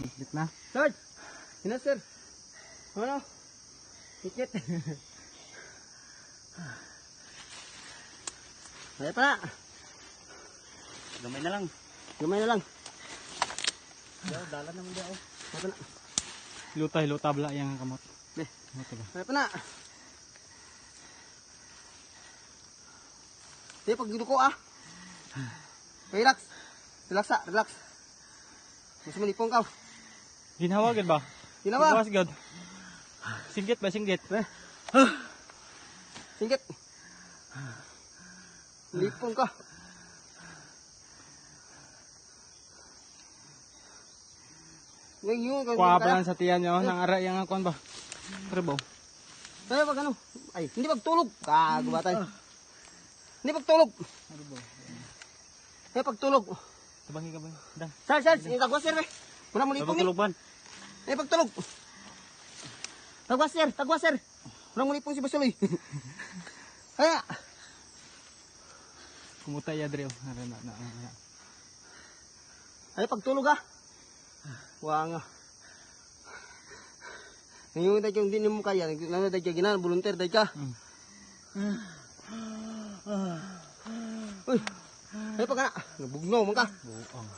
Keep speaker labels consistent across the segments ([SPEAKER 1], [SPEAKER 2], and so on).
[SPEAKER 1] Higit na.
[SPEAKER 2] Lord! Sino sir? Ano? Higit. Kaya pa na.
[SPEAKER 1] Gamay na lang.
[SPEAKER 2] Gamay na lang.
[SPEAKER 1] Dala naman dyan.
[SPEAKER 2] Kaya pa na.
[SPEAKER 1] Luta bala yung kamot.
[SPEAKER 2] Eh,
[SPEAKER 1] Ito ba?
[SPEAKER 2] kaya pa na. Hindi, pagduduko ah. Relax. Relax. Mas malipong ka.
[SPEAKER 1] Ginhawagan ba?
[SPEAKER 2] Ginawa.
[SPEAKER 1] Bawas god. Singgit ba? Singgit.
[SPEAKER 2] Singgit. Lipong ka. Ngayon,
[SPEAKER 1] Kuha pa lang sa tiyan nyo. Nang aray yung akuan ba? Trabaw.
[SPEAKER 2] Kaya pag ano? Ay, hindi pagtulog. Kagubatan. Hindi pagtulog. Kaya pagtulog.
[SPEAKER 1] Tabangi ka ba? Dan.
[SPEAKER 2] Sir, tagwas sir. Wala mo lipong ni.
[SPEAKER 1] Tuluban.
[SPEAKER 2] Kaya pagtulog. Tagwas sir. Wala mo lipong si Basuloy. Kaya.
[SPEAKER 1] Kumuta ya Dre.
[SPEAKER 2] Kaya pagtulog ah. Wala nga. Ngayon tayo yung hindi mo kaya. Nano tayo ginan, volunteer tayo ka. Uy. Ay pag na. Nabugnaw man ka.
[SPEAKER 1] Buang.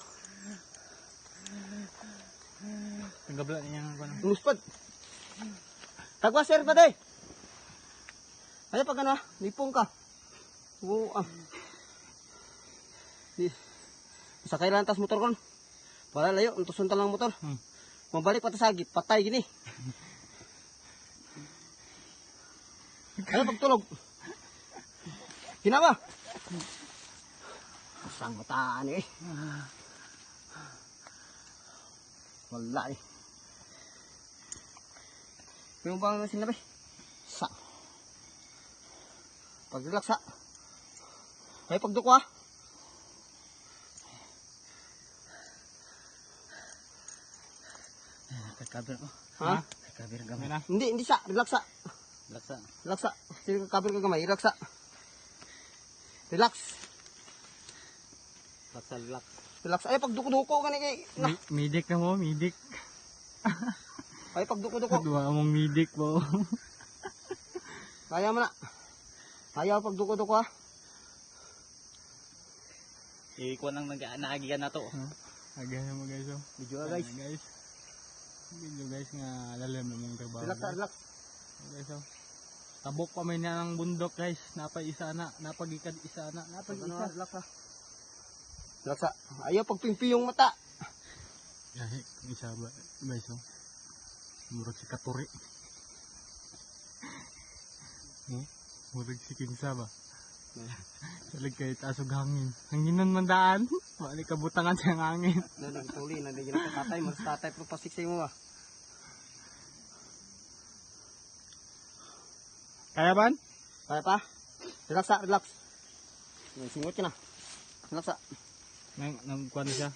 [SPEAKER 1] Tanggabla niya ang kuan.
[SPEAKER 2] Nuspad. Tagwas sir pa day. Ay pag ano, lipong ka. Buang. Sakay lang tas motor kon. Para layo, untusuntan lang motor. Mabalik pa ta sagip, patay gini. Ano pagtulog? Ginawa. Sang mataan eh. Wala eh. Yung bang sinabi? Sa. Pag-relax ha. Ay pagduko ha.
[SPEAKER 1] Kabir ko.
[SPEAKER 2] Ha?
[SPEAKER 1] Kabir gamay na.
[SPEAKER 2] Hindi sa, relax sa. Relax sa. Sige ka kabir ka gamay, relax sa. Relax. Relax. Ay pagduko-duko gani kay.
[SPEAKER 1] Midik na mo, midik.
[SPEAKER 2] Ay pagduko-duko.
[SPEAKER 1] Dua mong midik po.
[SPEAKER 2] Kaya mo na. Kaya pagduko-duko ha.
[SPEAKER 1] Ikuha nang nag-aagigan na to. Agayan mo guys.
[SPEAKER 2] Video guys.
[SPEAKER 1] Video guys nga lalim na mong trabaho.
[SPEAKER 2] Relax.
[SPEAKER 1] Guys, tabok pa may na ng bundok guys. Napag-isa na. Napag-ikad isa na. Napag-isa.
[SPEAKER 2] Relax ha. Relax ha. Ayaw pagpimpi yung mata.
[SPEAKER 1] Yahi, isa ba? Guys, murag si Katuri. Murag si Kinsa ba? Salig kahit asog hangin. Hanginan man daan. Balik kabutangan siyang hangin.
[SPEAKER 2] Nagtuli, nagiging tatay. Mas tatay pero pasiksay mo ba?
[SPEAKER 1] Kaya ban?
[SPEAKER 2] Kaya pa? Relax ha, relax. Singot ka na. Relax ha.
[SPEAKER 1] Nagkuhan siya.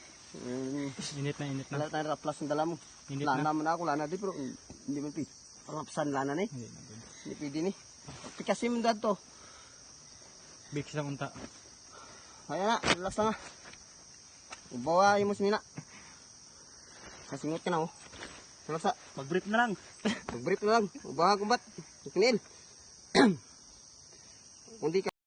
[SPEAKER 1] Init na.
[SPEAKER 2] Wala tayo raplas ng dala mo.
[SPEAKER 1] Init
[SPEAKER 2] Lana mo na ako, lana di pero hindi man pi. Pangapasan lana ni. Hindi pwede ni. Pikasim mo dad to.
[SPEAKER 1] Big lang unta.
[SPEAKER 2] Kaya na, relax lang ha. Ubawa yung mas nina. Kasingot ka na oh. Relax ha.
[SPEAKER 1] Mag-brief na lang.
[SPEAKER 2] Mag-brief na lang. Ubawa kumbat. Kinil. Hindi ka.